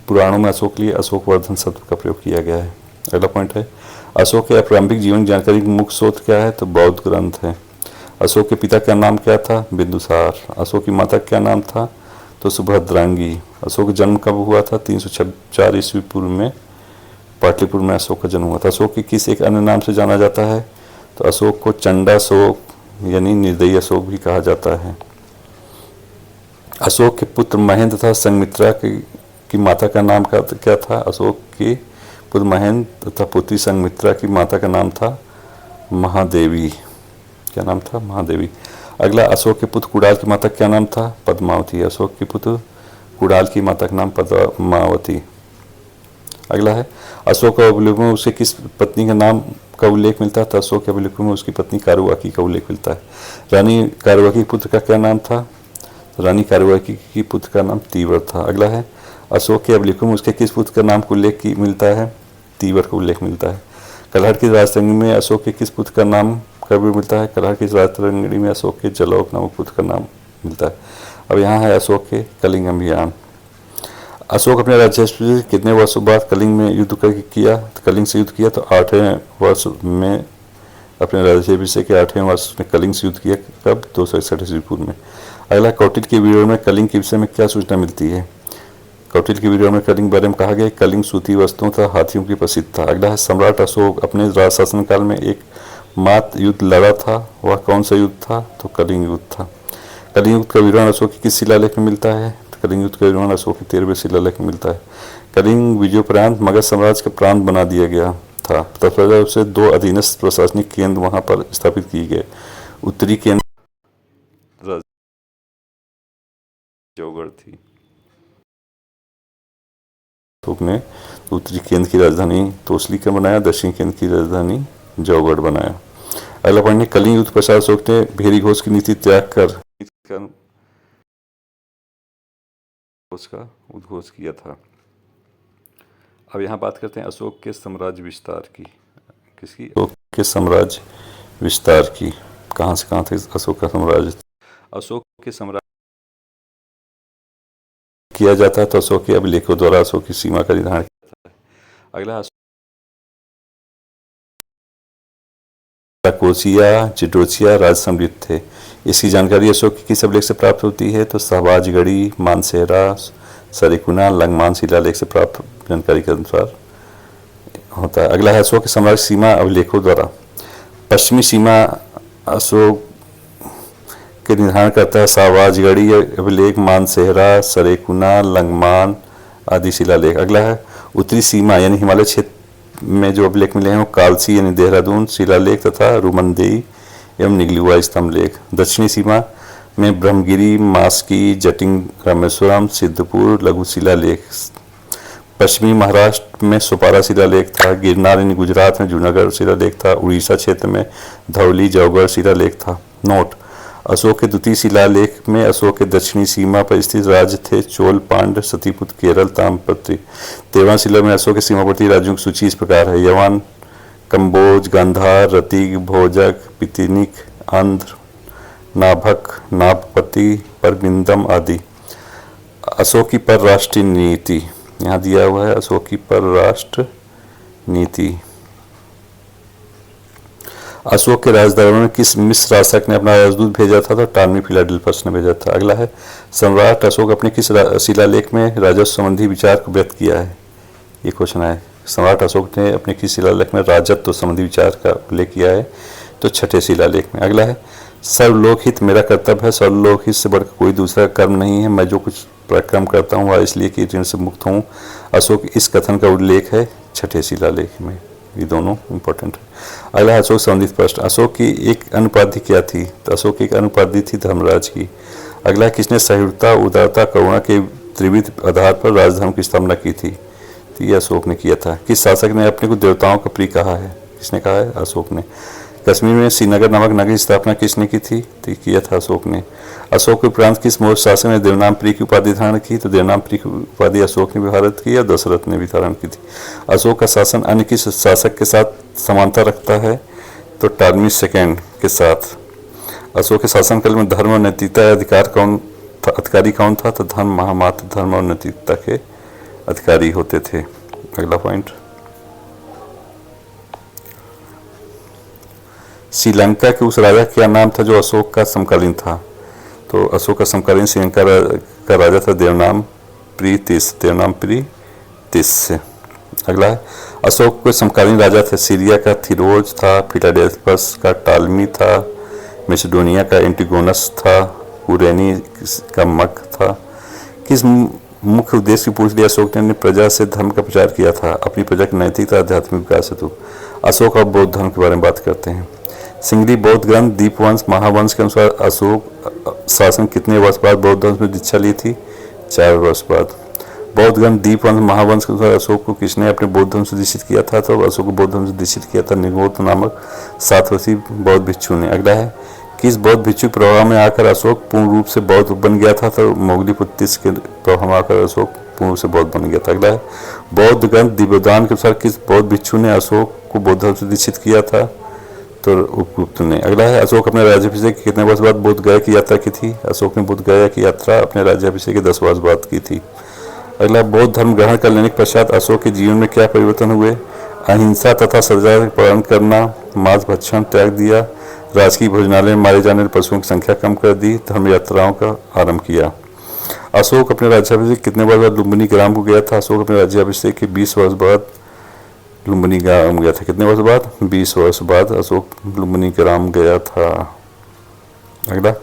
पुराणों में अशोक के लिए अशोक वर्धन शब्द का प्रयोग किया गया है। अगला पॉइंट है अशोक के प्रारंभिक जीवन की जानकारी का मुख्य स्रोत क्या है, तो बौद्ध ग्रंथ है। अशोक के पिता का नाम क्या था, बिंदुसार। अशोक की माता क्या नाम था, तो सुभद्रांगी। अशोक का जन्म कब हुआ था, 304 ईस्वी पूर्व में पाटलिपुत्र में अशोक का जन्म हुआ था। अशोक के किस एक अन्य नाम से जाना जाता है, तो अशोक को चंडाशोक यानी निर्दयी अशोक भी कहा जाता है। अशोक के पुत्र महेंद्र तथा संघमित्रा की माता का नाम क्या था, अशोक के पुत्र महेंद्र तथा पुत्री संघमित्रा की माता का नाम था महादेवी। क्या नाम था, महादेवी। अगला अशोक के पुत्र कुणाल की माता क्या नाम था, पद्मावती। अशोक के पुत्र कुणाल की माता का नाम पद्मावती। अगला है अशोक के अभिलेखों में उसके किस पत्नी का नाम का उल्लेख मिलता है, तो अशोक के अभिलेखों में उसकी पत्नी कारुवाकी का उल्लेख मिलता है। रानी कारुवाकी के पुत्र का क्या नाम था, तो रानी कारुवाकी की पुत्र का नाम तीवर था। अगला है अशोक के अभिलेखों में उसके किस पुत्र का नाम का उल्लेख मिलता है, तीवर का उल्लेख मिलता है। कलहट की राजतरंगिणी में अशोक के किस पुत्र का नाम कभी मिलता है? कलहट की राजतरंगिणी में अशोक के जलौक नामक पुत्र का नाम मिलता है। अब यहाँ है अशोक के कलिंग अभियान। अशोक अपने राज्याभिषेक से कितने वर्षों बाद कलिंग में युद्ध करके किया? तो कलिंग से युद्ध किया तो 8वें वर्ष में, अपने राज्याभिषेक के 8वें वर्ष में कलिंग से युद्ध किया। कब? 261 ईस्वी पूर्व में। अगला, कौटिल्य के वीडियो में कलिंग के विषय में क्या सूचना मिलती है? कौटिल्य के वीडियो में कलिंग बारे में कहा गया कलिंग सूती वस्तुओं तथा हाथियों की प्रसिद्ध था। अगला है, सम्राट अशोक अपने राज शासनकाल में एक मात्र युद्ध लड़ा था, वह कौन सा युद्ध था? तो कलिंग युद्ध था। कलिंग युद्ध का विवरण अशोक की किस शिलालेख में मिलता है? तो कलिंग युद्ध का विवरण अशोक के 13वें शिलालेख में मिलता है। कलिंग विजयोपरांत मगध साम्राज्य का प्रांत बना दिया गया था। तत्पश्चात उसे 2 अधीनस्थ प्रशासनिक केंद्र वहां पर स्थापित किए गए। उत्तरी केंद्र जौगढ़ थी। अशोक ने उत्तरी केंद्र की राजधानी तोसली बनाया, दक्षिणी केंद्र की राजधानी जौगढ़ बनाया। अगला पॉइंट है, कलिंग युद्ध पश्चात अशोक ने भेरी घोष की नीति त्याग कर उसका उद्घोष किया था। अब यहाँ बात करते हैं अशोक के साम्राज्य विस्तार की। किसकी? अशोक के साम्राज्य विस्तार की। कहाँ से कहाँ थे अशोक का साम्राज्य? अशोक के साम्राज्य किया जाता है तो अशोक के अभिलेखों द्वारा अशोक की सीमा का निर्धारण किया जाता है। अगला, कोसिया चिटोसिया राज समृद्ध थे। इसकी जानकारी अशोक के किस अभिलेख से प्राप्त होती है? तो शहबाजगढ़ी, मानसेहरा, सरिकुना, लंगमान शिलालेख से प्राप्त जानकारी के अनुसार होता है। अगला है, अशोक के साम्राज्य सीमा अभिलेखों द्वारा। पश्चिमी सीमा अशोक के निर्धारण करता है शहबाजगढ़ी अभिलेख, मानसेहरा, सरेकुना, लंगमान आदि शिलालेख। अगला है, उत्तरी सीमा यानी हिमालय क्षेत्र में जो अभिलेख मिले हैं वो कालसी यानी देहरादून शिलालेख तथा रुमनदेई एवं निगलुआ स्तंभ लेख। दक्षिणी सीमा में ब्रह्मगिरी, मास्की, जटिंग, रामेश्वरम, सिद्धपुर लघु शिलालेख। पश्चिमी महाराष्ट्र में सोपारा शिलालेख था। गिरनार यानी गुजरात में जूनागढ़ शिलालेख था। उड़ीसा क्षेत्र में धौली जौगढ़ शिलालेख था। नोट, अशोक के द्वितीय शिलालेख में अशोक के दक्षिणी सीमा पर स्थित राज्य थे चोल, पांड्य, सतीपुत्र, केरल, ताम्रपत्री। 13वां शिला में अशोक के सीमावर्ती राज्यों की सूची इस प्रकार है: यवन, कंबोज, गांधार, रतिक, भोजक, पितिनिक, आंध्र, नाभक, नागपति, परमिंदम आदि। अशोक की परराष्ट्रीय नीति यहाँ दिया हुआ है। अशोक की परराष्ट्र नीति। अशोक के राजदरबार में किस मिस्र शासक ने अपना राजदूत भेजा था? तो टालमी फिलाडेल्फस ने भेजा था। अगला है, सम्राट अशोक अपने किस शिलालेख में राजस्व संबंधी विचार को व्यक्त किया है? ये क्वेश्चन है। सम्राट अशोक ने अपने किस शिलालेख में राजत्व संबंधी विचार का उल्लेख किया है? तो 6ठे शिलालेख में। अगला है, सर्वलोकहित मेरा कर्तव्य है, सर्वलोकहित से बढ़कर कोई दूसरा कर्म नहीं है, मैं जो कुछ पराक्रम करता हूँ वह इसलिए कि ऋण से मुक्त हूँ। अशोक इस कथन का उल्लेख है 6ठे शिलालेख में। ये दोनों इंपॉर्टेंट है। अगला, अशोक संबंधित प्रश्न। अशोक की एक अनुपाधि क्या थी? तो अशोक की एक अनुपाधि थी धर्मराज की। अगला, किसने सहिष्णुता, उदारता, करुणा के त्रिविध आधार पर राजधर्म की स्थापना की थी? तो ये अशोक ने किया था। किस शासक ने अपने को देवताओं का प्रिय कहा है? किसने कहा है? अशोक ने। कश्मीर में श्रीनगर नामक नगर की स्थापना किसने की थी? तो किया था अशोक ने। अशोक के उपरांत किस मौर्य शासक ने देवनामप्रिय की उपाधि धारण की? तो देवनामप्रिय की उपाधि अशोक ने भी धारण की और दशरथ ने भी धारण की थी। अशोक का शासन अन्य किस शासक के साथ समानता रखता है? तो टालमी सेकेंड के साथ। अशोक के शासनकाल में धर्म और नैतिकता अधिकारी कौन था? तो धर्म महामात्र धर्म और नैतिकता के अधिकारी होते थे। अगला पॉइंट, श्रीलंका के उस राजा क्या नाम था जो अशोक का समकालीन था? तो अशोक का समकालीन श्रीलंका का राजा था देवनामप्रिय तिस। अगला है, अशोक के समकालीन राजा थे सीरिया का थिरोज था, फिलाडेल्फस का टालमी था, मैसेडोनिया का एंटिगोनस था, कुरेनी का मक था। किस मुख्य उद्देश्य की पूछ लिया अशोक ने प्रजा से धर्म का प्रचार किया था? अपनी प्रजा की नैतिकता आध्यात्मिक विकास हेतु। अशोक अब बौद्ध धर्म के बारे में बात करते हैं। सिंगली बौद्ध ग्रंथ दीपवंश महावंश के अनुसार अशोक शासन कितने वर्ष बाद बौद्ध धर्म में दीक्षा ली थी? 4 वर्ष बाद। बौद्ध ग्रंथ दीपवंश महावंश के अनुसार अशोक को किसने अपने बौद्ध धर्म से दीक्षित किया था? तो अशोक को बौद्ध धर्म से दीक्षित किया था निगोत नामक 7 वर्षीय बौद्ध भिक्षु ने। अगला है, किस बौद्ध भिक्षु प्रभाव में आकर अशोक पूर्ण रूप से बौद्ध बन गया था? तो मोगली पुत्तिस के प्रभाव में आकर अशोक पूर्ण से बौद्ध बन गया था। अगला है बौद्ध ग्रंथ दिव्यदान के अनुसार किस बौद्ध भिक्षु ने अशोक को बौद्ध धर्म से दीक्षित किया था? तो उपगुप्त ने। अगला है अशोक अपने राज्याभिषेक के कितने वर्ष बाद बोध गया की यात्रा की थी? अशोक ने बोध गया की यात्रा अपने राज्याभिषेक के 10 वर्ष बाद की थी। अगला बौद्ध धर्म ग्रहण कर लेने के पश्चात अशोक के जीवन में क्या परिवर्तन हुए? अहिंसा तथा सदा का पालन करना, मांस भक्षण त्याग दिया, राजकीय भोजनालय में मारे जाने वाले पशुओं की संख्या कम कर दी, धर्म यात्राओं का आरंभ किया। अशोक अपने राज्याभिषेक कितने वर्ष बाद लुम्बिनी ग्राम को गया था? अशोक अपने राज्याभिषेक के 20 वर्ष बाद लुम्बिनी ग्राम गया था। कितने वर्ष बाद? 20 वर्ष बाद अशोक लुम्बिनी ग्राम गया था। अगला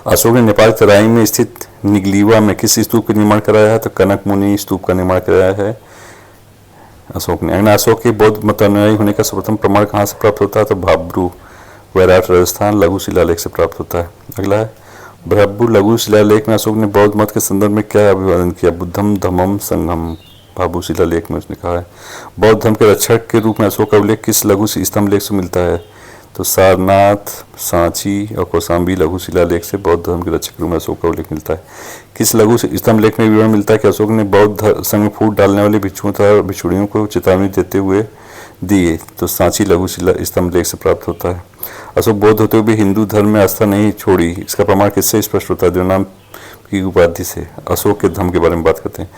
अशोक ने नेपाल तराई में स्थित निगलीवा में किस स्तूप का निर्माण कराया है? तो कनक मुनि स्तूप का निर्माण कराया है अशोक ने। अगला अशोक के बौद्ध मतानुयायी होने का सर्वप्रथम प्रमाण कहाँ से प्राप्त होता है? तो भाब्रू वैराट राजस्थान लघु शिलालेख से प्राप्त होता है। अगला है भाब्रू लघु शिलालेख में अशोक ने बौद्ध मत के संदर्भ में क्या अभिवादन किया? बुद्धम धम्मम संघम। भाब्रू शिलालेख में उसने कहा है। बौद्ध धर्म के रक्षक के रूप में अशोक का उल्लेख किस लघु स्तंभ लेख से मिलता है? तो सारनाथ, सांची और कौशाम्बी लघु शिलालेख से बौद्ध धर्म के रक्षक के रूप में अशोक का उल्लेख मिलता है। किस लघु स्तंभ लेख में विवरण मिलता है कि अशोक ने बौद्ध संघ में फूट डालने वाले भिक्षुओं तथा भिक्षुणियों को चेतावनी देते हुए दिए? तो सांची लघु स्तंभ लेख से प्राप्त होता है। अशोक बौद्ध होते हुए भी हिंदू धर्म में आस्था नहीं छोड़ी, इसका प्रमाण किससे स्पष्ट होता है? देवनाम की उपाधि से। अशोक के धर्म के बारे में बात करते हैं।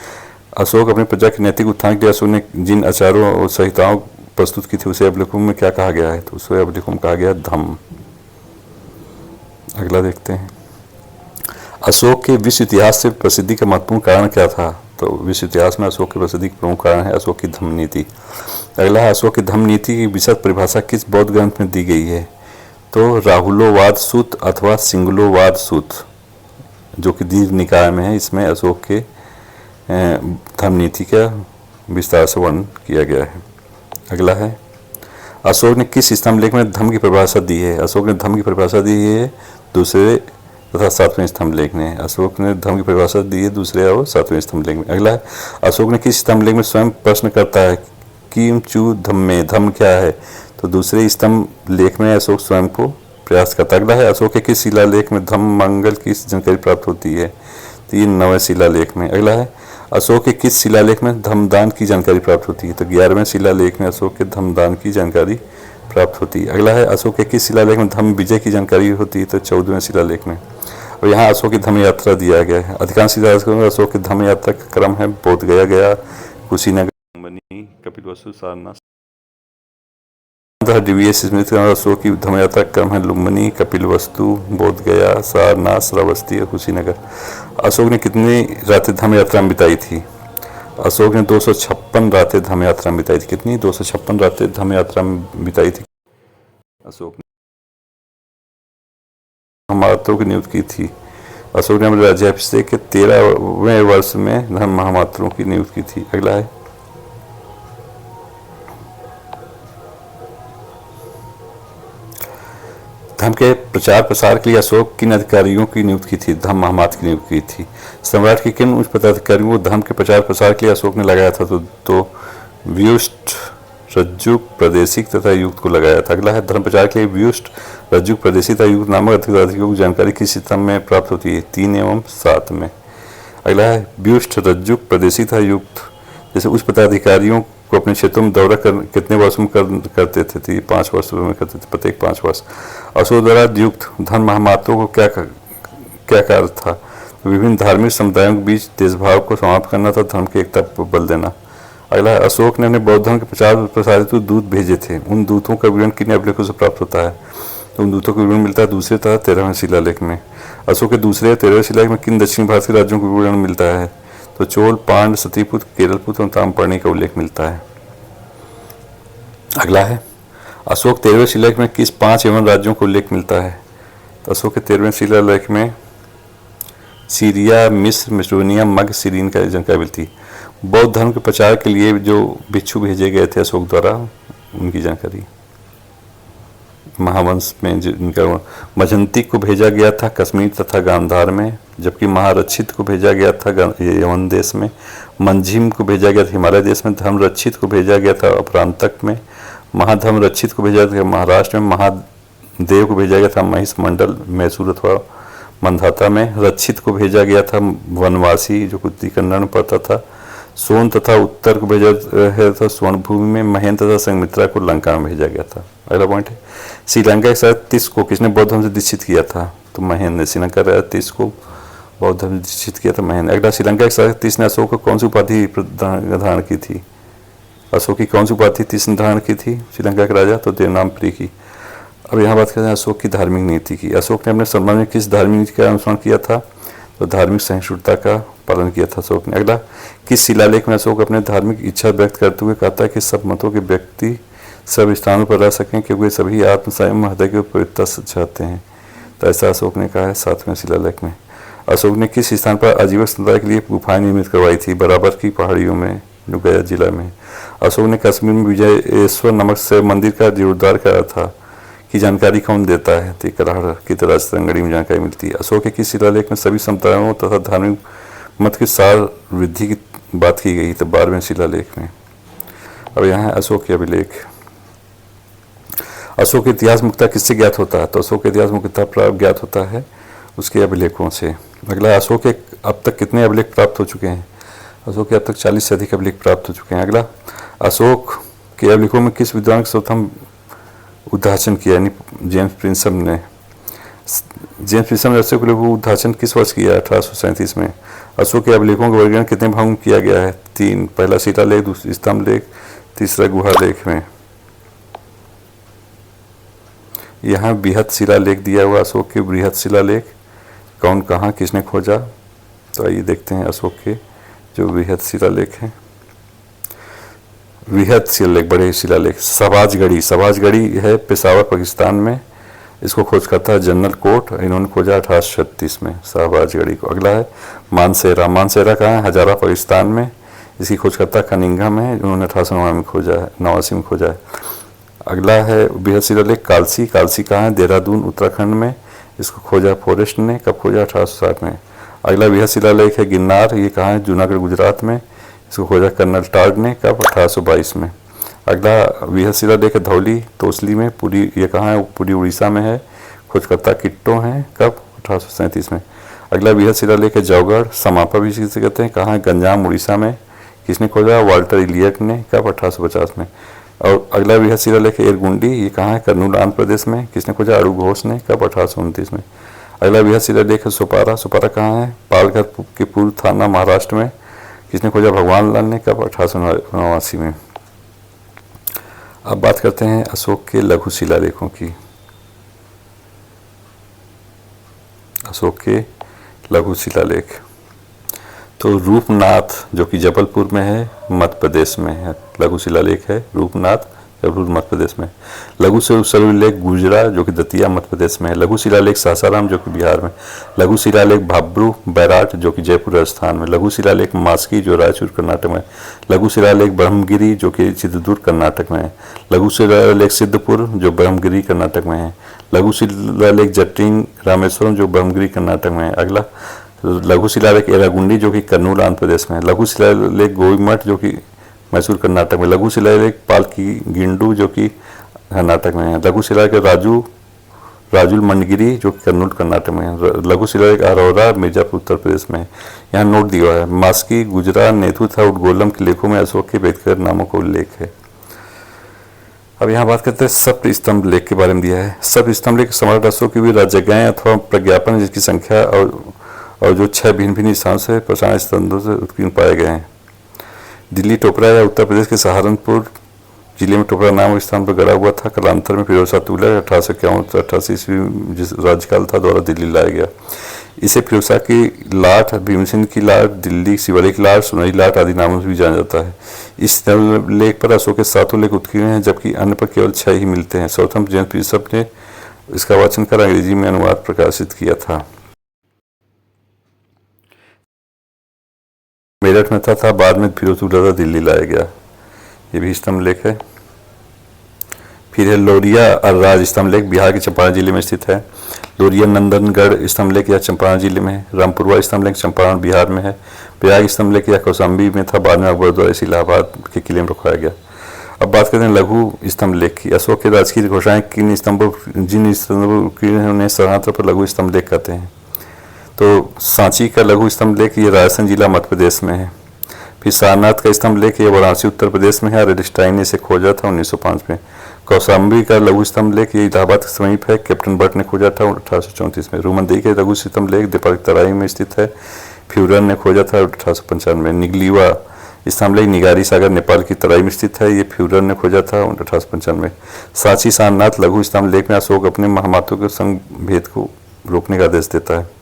अशोक अपनी प्रजा के नैतिक उत्थान के लिए अशोक ने जिन आचारों और संहिताओं प्रस्तुत की थी उसे अभिलेखों में क्या कहा गया है? तो उसे अभिलेखों में कहा गया धम्म। अगला देखते हैं अशोक के विश्व इतिहास से प्रसिद्धि का महत्वपूर्ण कारण क्या था? तो विश्व इतिहास में अशोक की प्रसिद्धि का प्रमुख कारण है अशोक की धम्म नीति। अगला है अशोक की धम्म नीति की विशद परिभाषा किस बौद्ध ग्रंथ में दी गई है? तो राहुलोवाद सूत्र अथवा सिंगलोवाद सूत्र जो कि दीर्घ निकाय में है, इसमें अशोक के धम्म नीति का विस्तार से वर्णन किया गया है। अगला है अशोक ने किस स्तंभ लेख में धम्म की परिभाषा दी है? अशोक ने धम्म की परिभाषा दी है दूसरे तथा 7वें स्तंभ लेख में। अशोक ने धम्म की परिभाषा दी है दूसरे और 7वें स्तंभ लेख में। अगला है अशोक ने किस स्तंभ लेख में स्वयं प्रश्न करता है किम चू धम्मे, धम्म क्या है? तो दूसरे स्तंभ लेख में अशोक स्वयं को प्रयास करता है। अगला है अशोक के किस शिलालेख में धम्म मंगल की जानकारी प्राप्त होती है? तो ये 9वें शिलालेख में। अगला है अशोक के किस शिलालेख में धम्मदान की जानकारी प्राप्त होती है? तो 11वें शिलालेख में अशोक के धम्मदान की जानकारी प्राप्त होती है। अगला है अशोक के किस शिलालेख में धम्म विजय की जानकारी होती है? तो 14वें शिलालेख में। और यहाँ अशोक की धम्म यात्रा दिया गया है। अधिकांश शिलालेखों में अशोक की धम्म यात्रा का क्रम है बोध गया, कुशीनगर, कपिलवस्तु, सारनाथ। डीवीएस स्मिथ का अशोक की धम्म यात्रा का क्रम है लुम्बिनी, कपिलवस्तु, बोध गया, सारनाथ, श्रावस्ती और कुशीनगर। अशोक ने कितनी रातें धम्म यात्रा में बिताई थी? अशोक ने 256 रातें धम्म यात्रा में बिताई थी। कितनी? 256 रातें धम्म यात्रा में बिताई थी अशोक ने। महामात्रों की नियुक्त की थी। अशोक ने अपने राज्याभिषेक के 13वें वर्ष में धर्म महामात्रों की नियुक्त की थी। अगला है धर्म के प्रचार प्रसार के लिए अशोक किन अधिकारियों की नियुक्त की थी? धम्म महामात्र की नियुक्त की थी। सम्राट के किन उच्च पदाधिकारियों को धर्म के प्रचार प्रसार के लिए अशोक ने लगाया था? तो व्युष्ट, रज्जुक, प्रादेशिक तथा युक्त को लगाया था। अगला है धर्म प्रचार के लिए व्युष्ट, रज्जुक, प्रादेशिक तथा युक्त नामक अधिकारियों की जानकारी किस स्तंभ में प्राप्त होती है? 3 एवं 7 में। अगला है व्युष्ट, रज्जुक, प्रादेशिक तथा युक्त जैसे उच्च पदाधिकारियों को अपने क्षेत्रों में दौरा कितने वर्षों में करते थे? तो 5 वर्ष में करते थे, प्रत्येक 5 वर्ष। अशोक द्वारा युक्त धर्म महामात्रों को क्या कार्य था? तो विभिन्न धार्मिक समुदायों के बीच देशभाव को समाप्त करना था, धर्म की एकता पर बल देना। अगला है अशोक ने अपने बौद्ध धर्म के प्रचार प्रसारित दूत भेजे थे। उन दूतों का विवरण किन अभिलेखों से प्राप्त होता है? तो उन दूतों का विवरण मिलता है दूसरे तथा 13वें शिलालेख में। अशोक के दूसरे 13वें शिलालेख में किन दक्षिण भारत के राज्यों का विवरण मिलता है? तो चोल, पांड, सतीपुत्र, केरलपुत्र और ताम्रपर्णी का उल्लेख मिलता है। अगला है अशोक 13वें शिलालेख में किस 5 एवं राज्यों का उल्लेख मिलता है? तो अशोक के 13वें शिलालेख में सीरिया, मिस्र, मेसिडोनिया, मग, सीरीन का जानकारी मिलती है। बौद्ध धर्म के प्रचार के लिए जो भिक्षु भेजे गए थे अशोक द्वारा, उनकी जानकारी महावंश में जिनका मजंतिक को भेजा गया था कश्मीर तथा गांधार में, जबकि महारक्षित को भेजा गया था यवन देश में, मंझिम को भेजा गया था हिमालय देश में, धर्मरक्षित को भेजा गया था अपरांतक में, महाधर्मरक्षित को भेजा गया था महाराष्ट्र में, महादेव को भेजा गया था महिष मंडल मैसूर अथवा मंधाता में। रक्षित को भेजा गया था वनवासी जो कुंती कन्या में पड़ता था। सोन तथा उत्तर को भेजा है था स्वर्णभूमि में। महेंद्र तथा संघमित्रा को लंका में भेजा गया था। अगला पॉइंट है श्रीलंका के साथ 30 को किसने बौद्ध धर्म से दीक्षित किया था? तो महेंद्र ने। श्रीलंका के 30 को बौद्ध धर्म से दीक्षित किया था महेंद्र। अगला श्रीलंका के साथ 30 ने अशोक को कौन सी उपाधि धारण की थी? अशोक की कौन सी उपाधि 30 ने धारण की थी श्रीलंका के राजा? तो देवनामप्रिय की। अब यहाँ बात करते हैं अशोक की धार्मिक नीति की। अशोक ने अपने सम्मान में किस धार्मिक नीति का अनुसरण किया था? तो धार्मिक सहिष्णुता का पालन किया था अशोक ने। अगला किस शिलालेख में अशोक अपने धार्मिक इच्छा व्यक्त करते हुए कहता है कि सब मतों के व्यक्ति सब स्थानों पर रह सकें क्योंकि वे सभी आत्म संयम हृदय की पवित्रता चाहते हैं? तो ऐसा अशोक ने कहा है 7वें शिलालेख में। अशोक ने किस स्थान पर आजीवन समुदाय के लिए गुफाएं निर्मित करवाई थी? बराबर की पहाड़ियों में जो गया जिला में। अशोक ने कश्मीर में विजयेश्वर नमक से मंदिर का जीर्णोद्धार कराया था की जानकारी कौन देता है? तो कराड़ की तरह तरंगड़ी में जानकारी मिलती है। अशोक के किस शिलालेख में सभी समुदायों तथा धार्मिक मत के सार वृद्धि की बात की गई? तो 12वें शिलालेख में। अब यहाँ है अशोक के अभिलेख। अशोक का इतिहास मुख्यतः किससे ज्ञात होता है? तो अशोक का इतिहास मुख्यतः ज्ञात होता है उसके अभिलेखों से। अगला अशोक के अब तक कितने अभिलेख प्राप्त हो चुके हैं? अशोक के अब तक 40 से अधिक अभिलेख प्राप्त हो चुके हैं। अगला अशोक के अभिलेखों में किस विद्वान का सर्वप्रथम उद्घाटन किया? यानी जेम्स प्रिंसम ने। जेम्स प्रिंसम ने अशोक के उद्घाटन किस वर्ष किया? 1837 में। अशोक के अभिलेखों का वर्गीकरण कितने भागों में किया गया है? 3। पहला शिलालेख, दूसरा स्तंभ लेख, तीसरा गुहा लेख में। यहाँ बृहत शिलालेख दिया हुआ अशोक के बृहत शिलालेख कौन कहाँ किसने खोजा? तो आइए देखते हैं अशोक के जो बृहत शिलालेख हैं। बृहत शिलालेख, बड़े शिलालेख। सबाजगढ़ी है पेशावर पाकिस्तान में। इसको खोज करता है जनरल कोट, इन्होंने खोजा 1836 में सबाजगढ़ी को। अगला है मानसेरा कहाँ है? हजारा पाकिस्तान में। इसकी खोज करता कनिंघम है, इन्होंने 1889 में खोजा है। अगला है बृहत शिलालेख कालसी कहाँ है? देहरादून उत्तराखंड में। इसको खोजा फॉरेस्ट ने। कब खोजा? 1860 में। अगला बृहत शिलालेख है गिरनार, ये कहाँ है? जूनागढ़ गुजरात में। इसको खोजा कर्नल टार्ड ने। कब? 1822 में। अगला बृहत शिलालेख है धौली तोसली में, पूरी, ये कहाँ है? पूरी उड़ीसा में है। खोजकर्ता किट्टो हैं। कब? 1837 में। अगला बृहत शिलालेख है जौगढ़ समापा भी इसे कहते हैं, कहाँ है? गंजाम उड़ीसा में। किसने खोजा? वाल्टर इलियट ने। कब? 1850 में। और अगला बृहत शिलालेख है एरगुंडी, ये कहाँ है? कर्नूल आंध्र प्रदेश में। किसने खोजा? अड़ू घोष ने। कब? 1829 में। अगला बृहत शिलालेख है सोपारा कहाँ है? पालघर के पूर्व थाना महाराष्ट्र में। किसने खोजा? भगवान लाल ने। कब? 1889 में। अब बात करते हैं अशोक के लघु शिलालेखों की। अशोक के लघु शिलालेख तो रूपनाथ जो कि जबलपुर में है, मध्य प्रदेश में है। लघु शिलालेख है रूपनाथ, जबलपुर मध्य प्रदेश में। लघु शिलालेख गुजरा जो कि दतिया मध्य प्रदेश में है। लघु शिलालेख सासाराम जो कि बिहार में। लघु शिलालेख भाब्रू बैराट जो कि जयपुर राजस्थान में। लघु शिलालेख मास्की जो रायचूर कर्नाटक में। लघु शिलालेख ब्रह्मगिरी जो कि चित्रदुर्ग कर्नाटक में है। लघु शिलालेख सिद्धपुर जो ब्रह्मगिरी कर्नाटक में है। लघु शिलालेख जटिंग रामेश्वरम जो ब्रह्मगिरी कर्नाटक में है। अगला लघु शिलालेख एरागुंडी जो कि कर्नूल आंध्र प्रदेश में है। लघु शिलालेख गोविमठ जो कि मैसूर कर्नाटक में। लघु शिलालेख पालकी गिंडू जो कि कर्नाटक में है। लघु शिलालेख राजुल मंडगिरी जो कि कर्नूल कर्नाटक में है। लघु शिलालेख अरोरा मिर्जापुर उत्तर प्रदेश में है। यहाँ नोट दिया है मास्की गुजरा नेतु तथा उडगोलम के लेखों में अशोक के व्यक्तिगत नामों का उल्लेख है। अब यहाँ बात करते हैं सप्त स्तंभ लेख के बारे में दिया है। सप्त स्तंभ लेख सम्राट अशोक की भी राजज्ञाएं अथवा प्रज्ञापन जिसकी संख्या और जो 6 भिन्न भिन्न स्थानों से प्रसारण स्तंभों से उत्कीर्ण पाए गए हैं। दिल्ली टोपरा या उत्तर प्रदेश के सहारनपुर जिले में टोपरा नाम स्थान पर गड़ा हुआ था। कालांतर में फिरोज शाह तुगलक 1851-88 ईस्वी जिस राज्यकाल था द्वारा दिल्ली लाया गया। इसे फिरोज शाह की लाट, भीमसेन की लाट, दिल्ली शिवालिक लाट, सुनहरी लाट आदि नामों से भी जाना जाता है। इस लेख पर अशोक के 7 लेख उत्कीर्ण हैं जबकि अन्य पर केवल 6 ही मिलते हैं। सर्वप्रथम जेम्स प्रिंसम ने इसका वाचन कर अंग्रेजी में अनुवाद प्रकाशित किया था। मेरठ में था बाद में फिरोज तुगलक दिल्ली लाया गया। ये भी स्तंभ लेख है। फिर है लोरिया अर्राज स्तंभ लेख, बिहार के चंपारण जिले में स्थित है। लोरिया नंदनगढ़ स्तंभ लेख या चंपारण जिले में है। रामपुरवा स्तंभ लेख चंपारण बिहार में है। प्रयाग स्तंभ लेख या कौशाम्बी में था, बाद में अकबर द्वारा इसे इलाहाबाद के किले में रखवाया गया। अब बात करते हैं लघु स्तंभ लेख की। अशोक के राजकीय घोषणाएं जिन स्तंभों की उन्हें साधारणतौर पर लघु स्तंभ लेख कहते हैं। तो सांची का लघु स्तंभ लेख ये राजस्थान जिला मध्य प्रदेश में है। फिर सारनाथ का स्तंभ लेख ये वाराणसी उत्तर प्रदेश में है और एडिस्टाइन ने इसे खोजा था 1905 में। कौशाम्बी का लघु स्तंभ लेख ये इलाहाबाद के समीप है, कैप्टन बर्ट ने खोजा था 1834 में। रूमंदेही के लघु स्तंभ लेख दीपक तराई में स्थित है, फ्यूरन ने खोजा था 1895 में। निगलीवा स्तंभ लेख निगारी सागर नेपाल की तराई में स्थित है, ये फ्यूरन ने खोजा था 1895 में। सांची सारनाथ लघु स्तंभ लेख में अशोक अपने महामातों के संग भेद को रोकने का आदेश देता है।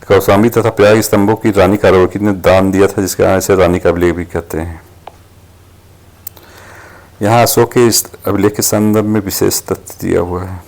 कौशाम्बी तथा प्रयाग स्तंभों की रानी कालवकी ने दान दिया था, जिसके कारण से रानी का अभिलेख भी कहते हैं। यहाँ अशोक के इस अभिलेख के संदर्भ में विशेष तथ्य दिया हुआ है।